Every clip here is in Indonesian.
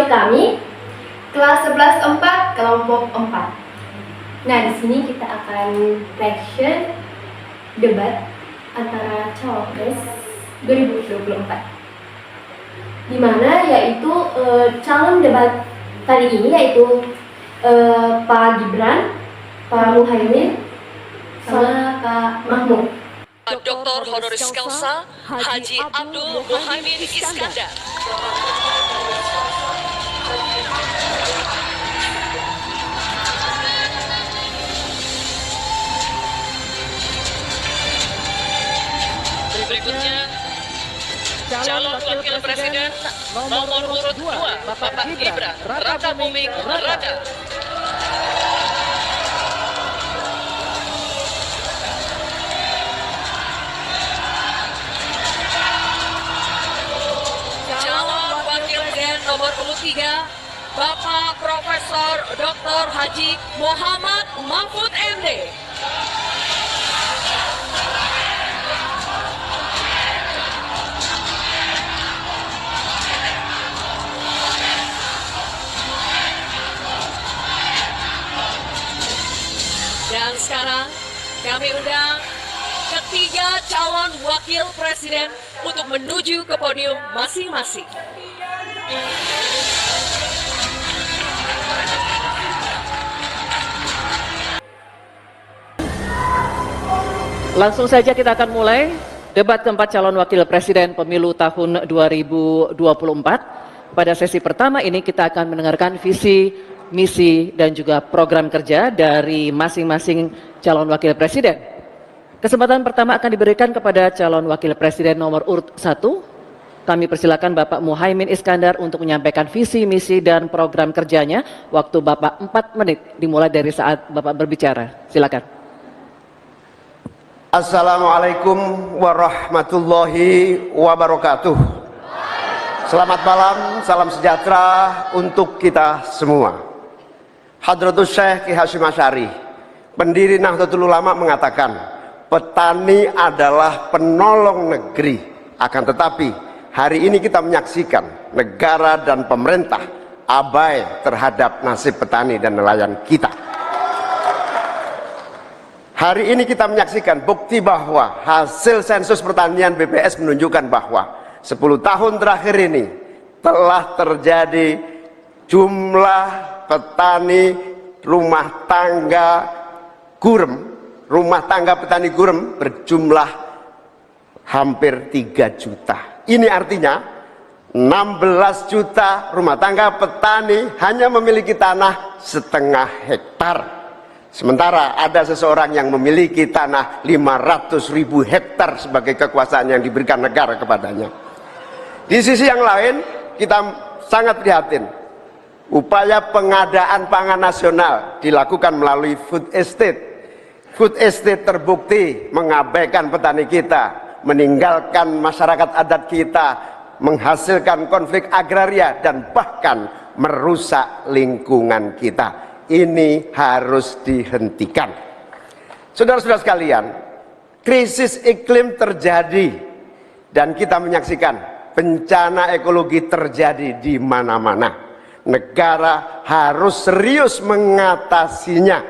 kami kelas 11-4 kelompok 4. Nah, di sini kita akan reaction debat antara Cawapres 2024. Di mana yaitu calon debat kali ini yaitu Pak Gibran, Pak Muhaimin, sama Pak Mahmud. Dr. Honoris Causa Haji Abdul Muhaimin Iskandar. Berikutnya calon wakil presiden nomor urut 2 Bapak Gibran Raka Buming Raka. Calon wakil presiden nomor urut 3 Bapak Profesor Dr. Haji Muhammad Mahfud MD. Dan sekarang kami undang ketiga calon wakil presiden untuk menuju ke podium masing-masing. Langsung saja kita akan mulai debat keempat calon wakil presiden pemilu tahun 2024. Pada sesi pertama ini kita akan mendengarkan visi, misi, dan juga program kerja dari masing-masing calon wakil presiden. Kesempatan pertama akan diberikan kepada calon wakil presiden nomor urut 1. Kami persilakan Bapak Muhaimin Iskandar untuk menyampaikan visi, misi, dan program kerjanya. Waktu Bapak 4 menit dimulai dari saat Bapak berbicara. Silakan. Assalamualaikum warahmatullahi wabarakatuh. Selamat malam, salam sejahtera untuk kita semua. Hadratus Syekh Ki Hasyim Asy'ari, pendiri Nahdlatul Ulama, mengatakan, petani adalah penolong negeri. Akan tetapi, hari ini kita menyaksikan negara dan pemerintah abai terhadap nasib petani dan nelayan kita. Hari ini kita menyaksikan bukti bahwa hasil sensus pertanian BPS menunjukkan bahwa 10 tahun terakhir ini telah terjadi jumlah petani rumah tangga petani gurem berjumlah hampir 3 juta. Ini artinya 16 juta rumah tangga petani hanya memiliki tanah setengah hektar. Sementara ada seseorang yang memiliki tanah 500.000 hektar sebagai kekuasaan yang diberikan negara kepadanya. Di sisi yang lain, kita sangat prihatin. Upaya pengadaan pangan nasional dilakukan melalui food estate. Food estate terbukti mengabaikan petani kita, meninggalkan masyarakat adat kita, menghasilkan konflik agraria, dan bahkan merusak lingkungan kita. Ini harus dihentikan. Saudara-saudara sekalian, krisis iklim terjadi dan kita menyaksikan bencana ekologi terjadi di mana-mana. Negara harus serius mengatasinya,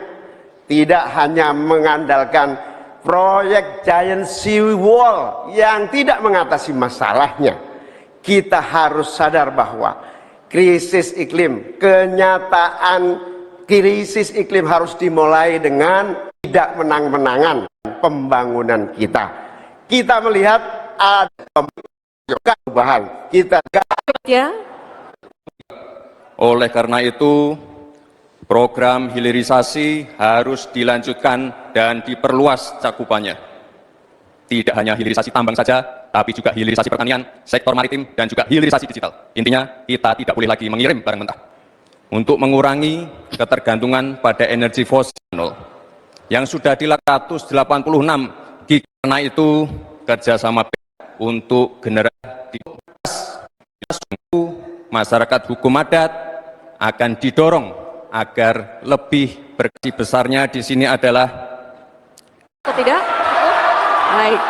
tidak hanya mengandalkan proyek giant sea wall yang tidak mengatasi masalahnya. Kita harus sadar bahwa krisis iklim, krisis iklim harus dimulai dengan tidak menang-menangan pembangunan kita. Kita melihat ada perubahan. Oleh karena itu, program hilirisasi harus dilanjutkan dan diperluas cakupannya. Tidak hanya hilirisasi tambang saja, tapi juga hilirisasi pertanian, sektor maritim, dan juga hilirisasi digital. Intinya, kita tidak boleh lagi mengirim barang mentah. Untuk mengurangi ketergantungan pada energi fosil yang sudah dilakukan 186 gig, karena itu kerjasama untuk generasi masyarakat hukum adat akan didorong agar lebih berkasi besarnya di sini adalah Tidak? Baik.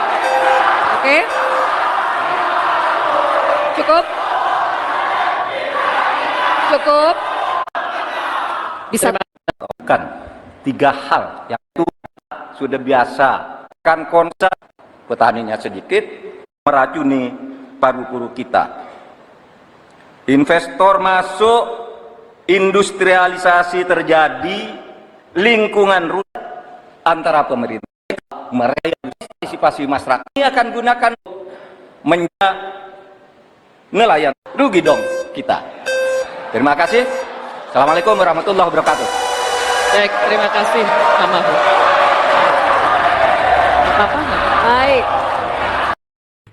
Oke. Cukup. Cukup. Bisa Bukan 3 hal yang itu sudah biasa, kan konsep petaninya sedikit meracuni paru-paru kita. Investor masuk, industrialisasi terjadi, lingkungan rusak antara pemerintah mereka partisipasi masyarakat ini akan gunakan menjaga nelayan, rugi dong kita. Terima kasih. Assalamualaikum warahmatullahi wabarakatuh. baik, terima kasih Pak Mahfud. Apa? Baik.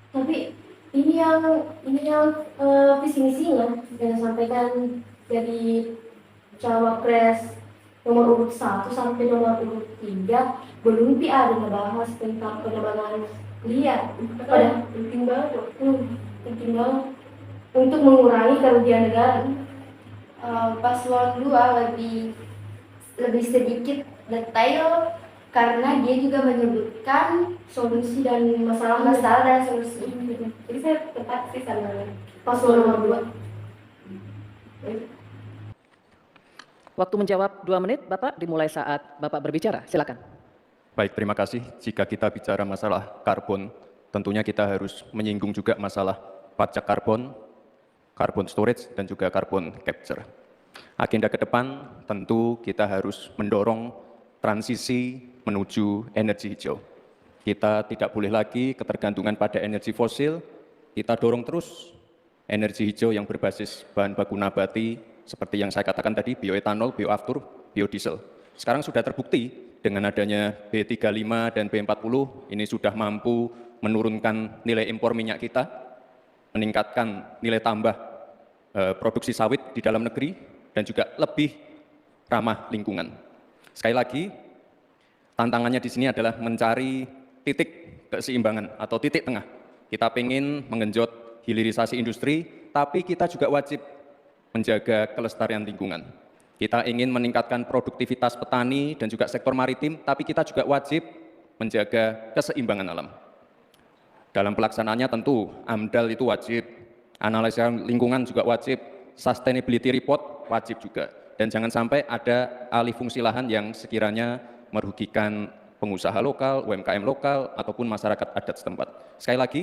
Tapi ini yang visi misinya yang disampaikan dari cawapres nomor urut 1 sampai nomor urut 3 belum ada ngebahas tentang pengembangan liar. Pada penting banget, penting banget untuk mengurangi kerugian negara. Paslon 2 lebih sedikit detail karena dia juga menyebutkan solusi dan masalah-masalah dan solusi. Jadi saya tepat sih sama paslon nomor 2. Waktu menjawab 2 menit, Bapak, dimulai saat Bapak berbicara. Silakan. Baik, terima kasih. Jika kita bicara masalah karbon, tentunya kita harus menyinggung juga masalah pajak karbon, carbon storage, dan juga carbon capture. Agenda ke depan tentu kita harus mendorong transisi menuju energi hijau. Kita tidak boleh lagi ketergantungan pada energi fosil, kita dorong terus energi hijau yang berbasis bahan baku nabati, seperti yang saya katakan tadi, bioetanol, bioaftur, biodiesel. Sekarang sudah terbukti dengan adanya B35 dan B40, ini sudah mampu menurunkan nilai impor minyak kita, meningkatkan nilai tambah produksi sawit di dalam negeri, dan juga lebih ramah lingkungan. Sekali lagi, tantangannya di sini adalah mencari titik keseimbangan atau titik tengah. Kita ingin menggenjot hilirisasi industri, tapi kita juga wajib menjaga kelestarian lingkungan. Kita ingin meningkatkan produktivitas petani dan juga sektor maritim, tapi kita juga wajib menjaga keseimbangan alam. Dalam pelaksanaannya tentu AMDAL itu wajib, analisa lingkungan juga wajib, sustainability report wajib juga. Dan jangan sampai ada alih fungsi lahan yang sekiranya merugikan pengusaha lokal, UMKM lokal, ataupun masyarakat adat setempat. Sekali lagi,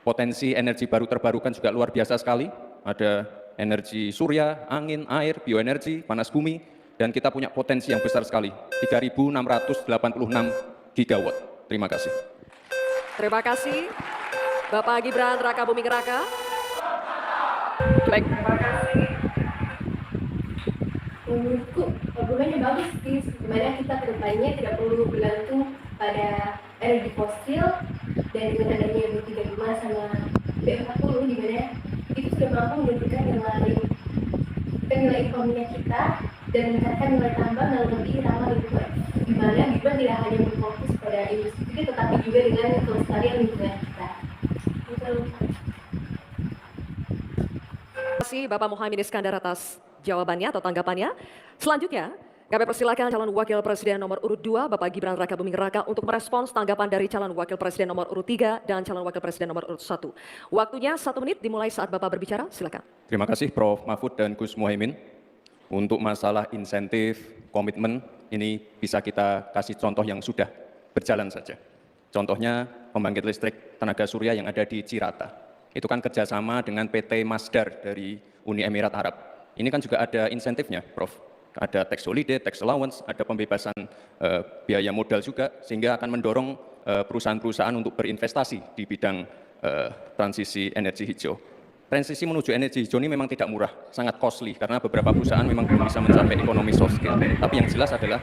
potensi energi baru terbarukan juga luar biasa sekali. Ada energi surya, angin, air, bioenergi, panas bumi, dan kita punya potensi yang besar sekali, 3.686 gigawatt. Terima kasih. Terima kasih, Bapak Gibran Raka Buming Raka. Baik. Menurutku argumennya bagus sih, dimana kita kedepannya tidak perlu bergantung pada energi fosil dan dengan adanya B35 sama B40 dimana itu sudah mampu menunjukkan nilai ekonominya kita dan meningkatkan nilai tambah dan lebih ramah lingkungan. Dimana Gibran tidak hanya berfokus pada industri tetapi juga dengan kelestarian lingkungan kita. Terima kasih Bapak Muhaimin Iskandar atas jawabannya atau tanggapannya. Selanjutnya, kami persilakan calon wakil presiden nomor urut 2, Bapak Gibran Raka Buming Raka untuk merespons tanggapan dari calon wakil presiden nomor urut 3 dan calon wakil presiden nomor urut 1. Waktunya 1 menit dimulai saat Bapak berbicara, silakan. Terima kasih Prof. Mahfud dan Gus Muhaimin. Untuk masalah insentif, komitmen, ini bisa kita kasih contoh yang sudah berjalan saja. Contohnya pembangkit listrik tenaga surya yang ada di Cirata. Itu kan kerjasama dengan PT Masdar dari Uni Emirat Arab. Ini kan juga ada insentifnya, Prof. Ada tax holiday, tax allowance, ada pembebasan biaya modal juga, sehingga akan mendorong perusahaan-perusahaan untuk berinvestasi di bidang transisi energi hijau. Transisi menuju energi hijau ini memang tidak murah, sangat costly, karena beberapa perusahaan memang belum bisa mencapai ekonomi soft scale. Tapi yang jelas adalah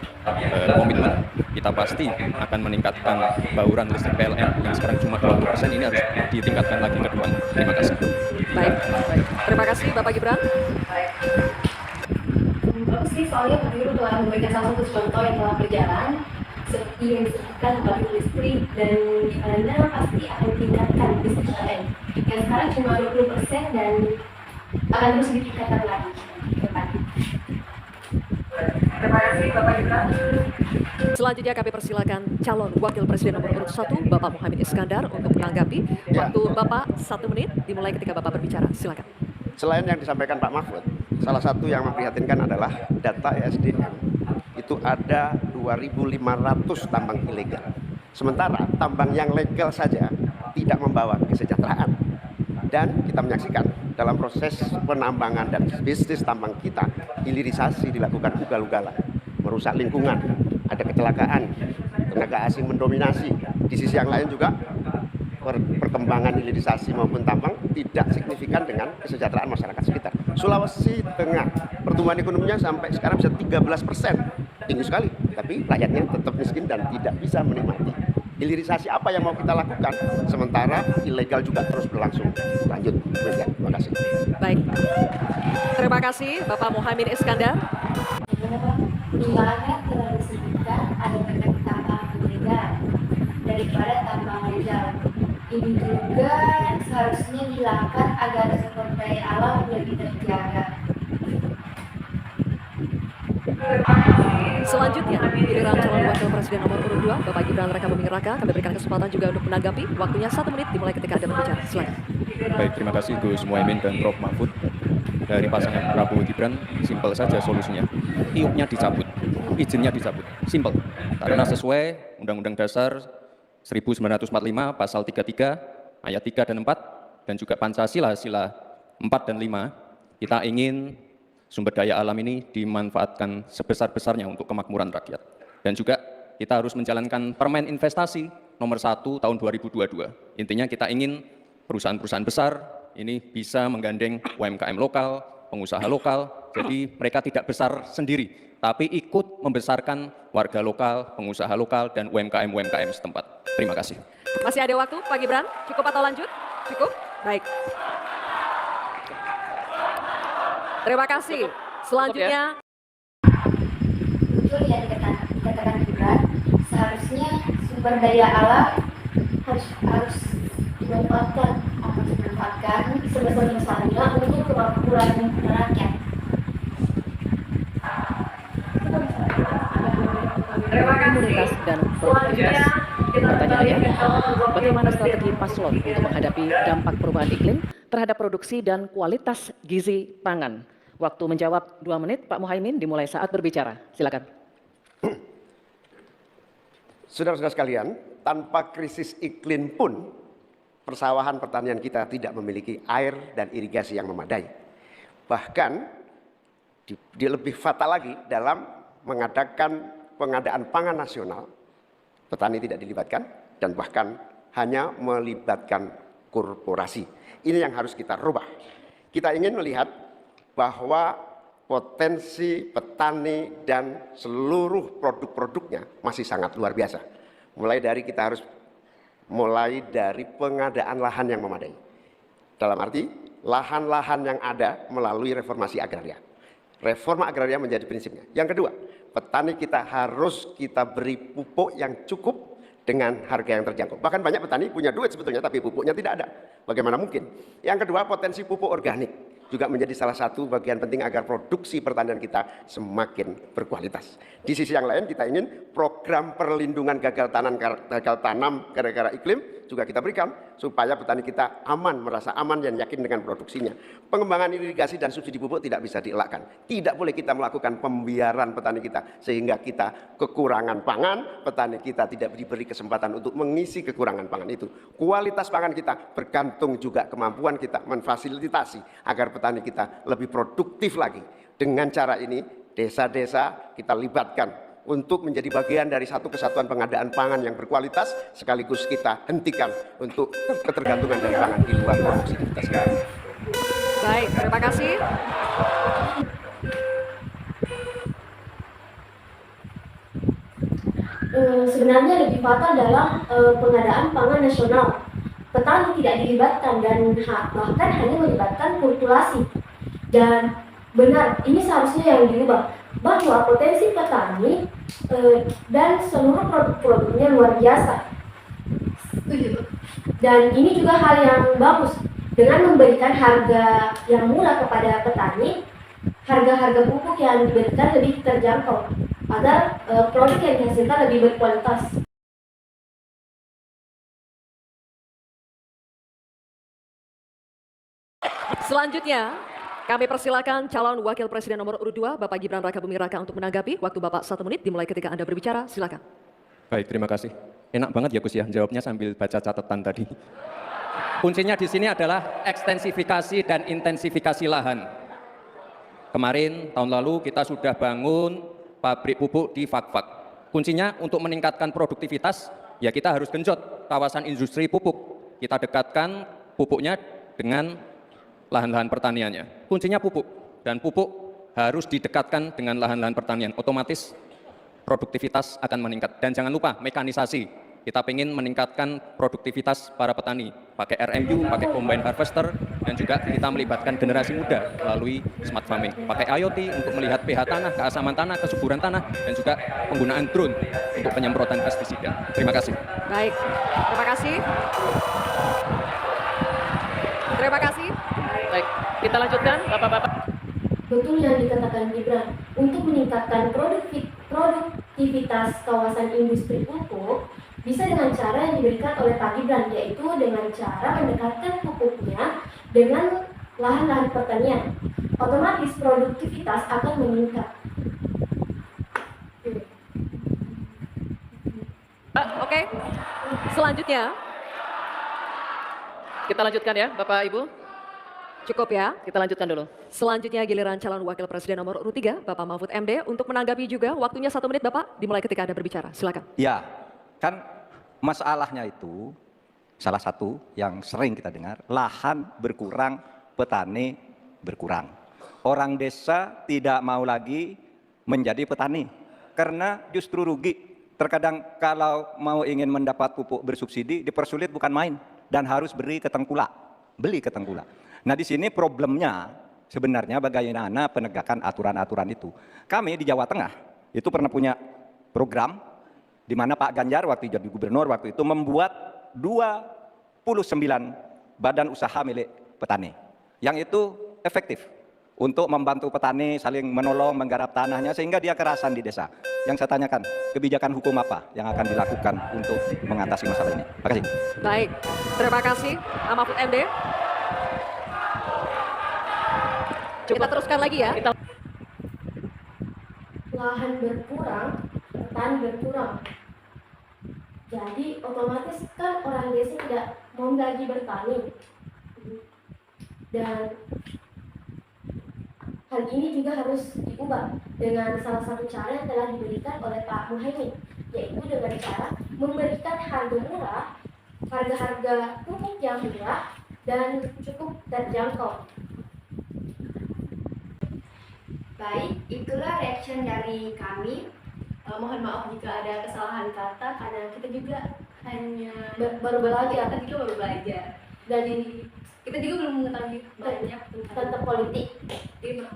komitmen. Kita pasti akan meningkatkan bauran listrik PLN yang sekarang cuma 20%, ini harus ditingkatkan lagi ke depan. Terima kasih. Baik. Terima kasih Bapak Gibran. Bagus sih, soalnya Pak Guru telah memberikan salah satu contoh yang telah berjalan seperti yang disebutkan pembangkit listrik dan di mana pasti akan tingkatkan listrik PLN yang sekarang cuma 20% dan akan terus ditingkatkan lagi ke depan. Terima kasih Bapak Gibran. Selanjutnya kami persilakan calon wakil presiden nomor urut 1, Bapak Muhaimin Iskandar untuk menanggapi. Waktu Bapak 1 menit dimulai ketika Bapak berbicara, silakan. Selain yang disampaikan Pak Mahfud, salah satu yang memprihatinkan adalah data ESDM itu ada 2.500 tambang ilegal. Sementara tambang yang legal saja tidak membawa kesejahteraan. Dan kita menyaksikan dalam proses penambangan dan bisnis tambang kita, hilirisasi dilakukan ugal-ugalan, merusak lingkungan, ada kecelakaan, tenaga asing mendominasi. Di sisi yang lain juga perkembangan hilirisasi maupun tambang tidak signifikan dengan kesejahteraan masyarakat sekitar. Sulawesi Tengah, pertumbuhan ekonominya sampai sekarang bisa 13%, tinggi sekali, tapi rakyatnya tetap miskin dan tidak bisa menikmati hilirisasi. Apa yang mau kita lakukan sementara ilegal juga terus berlangsung. Lanjut, terima kasih. Baik, terima kasih Bapak Muhaimin Iskandar. Di mana telah disebutkan ada efek tambang ilegal daripada tambang legal. Ini juga seharusnya dilakukan agar sumber daya alam lebih terjaga. Selanjutnya, giliran calon wakil presiden nomor urut 2, Bapak Gibran Raka Buming Raka. Kami berikan kesempatan juga untuk menanggapi. Waktunya 1 menit dimulai ketika Anda berbicara. Silakan. Baik, terima kasih Gus Muhaimin dan Prof. Mahfud. Dari pasangan Prabowo Gibran, simpel saja solusinya. Iupnya dicabut, izinnya dicabut. Simpel. Karena sesuai Undang-Undang Dasar 1945 pasal 33 ayat 3 dan 4 dan juga Pancasila sila 4 dan 5, kita ingin sumber daya alam ini dimanfaatkan sebesar-besarnya untuk kemakmuran rakyat. Dan juga kita harus menjalankan Permen Investasi nomor 1 tahun 2022. Intinya kita ingin perusahaan-perusahaan besar ini bisa menggandeng UMKM lokal, pengusaha lokal, jadi mereka tidak besar sendiri, tapi ikut membesarkan warga lokal, pengusaha lokal, dan UMKM setempat. Terima kasih. Masih ada waktu, Pak Gibran? Cukup atau lanjut? Cukup? Baik. Terima kasih. Selanjutnya. Betul yang dikatakan Gibran, seharusnya sumber daya alam harus dimanfaatkan sebesar-besarnya untuk kemakmuran rakyat. Komunitas dan produktivitas. Pertanyaannya, bagaimana strategi paslon untuk menghadapi dampak perubahan iklim terhadap produksi dan kualitas gizi pangan? Waktu menjawab 2 menit, Pak Muhaimin dimulai saat berbicara. Silakan. Saudara-saudara sekalian, tanpa krisis iklim pun persawahan pertanian kita tidak memiliki air dan irigasi yang memadai. Bahkan dia lebih fatal lagi dalam mengadakan pengadaan pangan nasional, petani tidak dilibatkan dan bahkan hanya melibatkan korporasi. Ini yang harus kita rubah. Kita ingin melihat bahwa potensi petani dan seluruh produk-produknya masih sangat luar biasa. Mulai dari pengadaan lahan yang memadai. Dalam arti lahan-lahan yang ada melalui reformasi agraria. Reforma agraria menjadi prinsipnya. Yang kedua, petani kita harus kita beri pupuk yang cukup dengan harga yang terjangkau. Bahkan banyak petani punya duit sebetulnya tapi pupuknya tidak ada. Bagaimana mungkin? Yang kedua, potensi pupuk organik juga menjadi salah satu bagian penting agar produksi pertanian kita semakin berkualitas. Di sisi yang lain kita ingin program perlindungan gagal tanam gara-gara iklim juga kita berikan supaya petani kita aman, merasa aman dan yakin dengan produksinya. Pengembangan irigasi dan subsidi pupuk tidak bisa dielakkan. Tidak boleh kita melakukan pembiaran petani kita sehingga kita kekurangan pangan, petani kita tidak diberi kesempatan untuk mengisi kekurangan pangan itu. Kualitas pangan kita bergantung juga kemampuan kita memfasilitasi agar petani kita lebih produktif lagi. Dengan cara ini desa-desa kita libatkan untuk menjadi bagian dari satu kesatuan pengadaan pangan yang berkualitas, sekaligus kita hentikan untuk ketergantungan dari pangan di luar produksi kita sekarang. Baik, terima kasih. Sebenarnya lebih fatal dalam pengadaan pangan nasional. Petani tidak dilibatkan dan bahkan hanya melibatkan kultivasi. Dan benar, ini seharusnya yang diubah, bahwa potensi petani dan seluruh produk-produknya luar biasa. Dan ini juga hal yang bagus, dengan memberikan harga yang murah kepada petani, harga-harga pupuk yang diberikan lebih terjangkau, agar produk yang dihasilkan lebih berkualitas. Selanjutnya, kami persilakan calon wakil presiden nomor urut 2, Bapak Gibran Raka Buming Raka untuk menanggapi. Waktu Bapak 1 menit dimulai ketika Anda berbicara, silakan. Baik, terima kasih. Enak banget ya Gus ya, jawabnya sambil baca catatan tadi. Kuncinya di sini adalah ekstensifikasi dan intensifikasi lahan. Kemarin, tahun lalu kita sudah bangun pabrik pupuk di Fak-Fak. Kuncinya untuk meningkatkan produktivitas, ya kita harus genjot kawasan industri pupuk. Kita dekatkan pupuknya dengan lahan-lahan pertaniannya. Kuncinya pupuk, dan pupuk harus didekatkan dengan lahan-lahan pertanian. Otomatis produktivitas akan meningkat. Dan jangan lupa mekanisasi. Kita ingin meningkatkan produktivitas para petani, pakai RMU, pakai combine harvester, dan juga kita melibatkan generasi muda melalui smart farming. Pakai IoT untuk melihat pH tanah, keasaman tanah, kesuburan tanah, dan juga penggunaan drone untuk penyemprotan pestisida. Terima kasih. Baik, terima kasih. Terima kasih. Baik, kita lanjutkan, Bapak-bapak. Betul yang dikatakan Gibran, untuk meningkatkan produktivitas kawasan industri pupuk bisa dengan cara yang diberikan oleh Pak Gibran, yaitu dengan cara mendekatkan pupuknya dengan lahan-lahan pertanian. Otomatis produktivitas akan meningkat. Oke, selanjutnya Kita lanjutkan ya, Bapak Ibu. cukup ya. Kita lanjutkan dulu. Selanjutnya giliran calon wakil presiden nomor urut 3, Bapak Mahfud MD untuk menanggapi juga. Waktunya 1 menit Bapak, dimulai ketika Anda berbicara. Silakan. Ya, kan masalahnya itu salah satu yang sering kita dengar, lahan berkurang, petani berkurang. Orang desa tidak mau lagi menjadi petani karena justru rugi. Terkadang kalau mau ingin mendapat pupuk bersubsidi dipersulit bukan main dan harus beli ke tengkulak. Nah di sini problemnya sebenarnya bagaimana penegakan aturan-aturan itu. Kami di Jawa Tengah itu pernah punya program di mana Pak Ganjar waktu jadi gubernur waktu itu membuat 29 badan usaha milik petani. Yang itu efektif untuk membantu petani saling menolong menggarap tanahnya sehingga dia kerasan di desa. Yang saya tanyakan, kebijakan hukum apa yang akan dilakukan untuk mengatasi masalah ini? Terima kasih. Baik, terima kasih Pak Mahfud MD. Kita teruskan lagi ya. Lahan berkurang, petani berkurang. Jadi otomatis kan orang desa tidak mau lagi bertani. Dan hal ini juga harus diubah dengan salah satu cara yang telah diberikan oleh Pak Muhaimin, yaitu dengan cara memberikan harga murah, harga-harga pupuk yang murah dan cukup terjangkau. Baik, itulah reaction dari kami. Mohon maaf jika ada kesalahan kata karena kita juga hanya baru belajar, kita juga baru belajar. Dari kita juga belum mengetahui banyak tentang politik. Jadi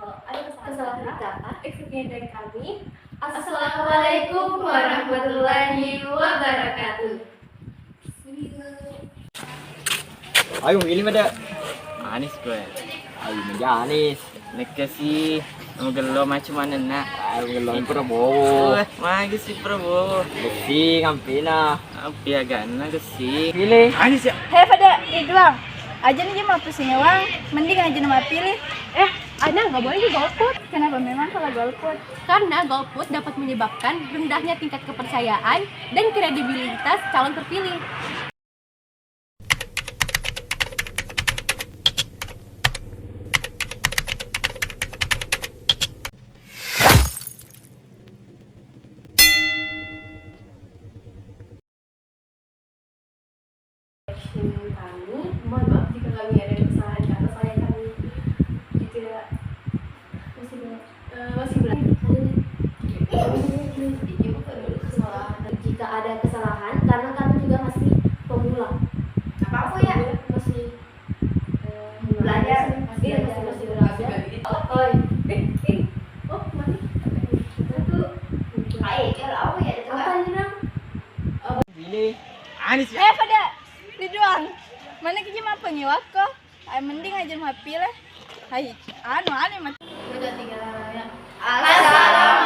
kalau ada kesalahan kata, eksepsinya dari kami. Assalamualaikum warahmatullahi wabarakatuh. Ayo milih pada Anis gue. Ayo milih Anis. Nekasi gelo macam mana nak? Ayo gelo Prabowo. Magi si Prabowo. Besi ngampina. Api agak nak si. Pilih Anis ya. Hei pada Ridwan, aja nih mau pusing uang, mending aja nama pilih. Ana nggak boleh golput. Kenapa memang kalau golput? Karena golput dapat menyebabkan rendahnya tingkat kepercayaan dan kredibilitas calon terpilih. Kami, mohon maaf jika kami ada kesalahan kata, saya kami tidak masih belajar. Jika ada kesalahan, karena kami juga masih pemula. Apa ya? Masih belajar. Masih belajar. Oh, mati. Itu. Kalau apa ya? Apa ini dong? Pilih Anis ya. Pada Ridwan, mana kerja mau pengiwak kok? Ay mending aja mau pilih. Hai, anu mati. Udah 3 ya. Assalamualaikum.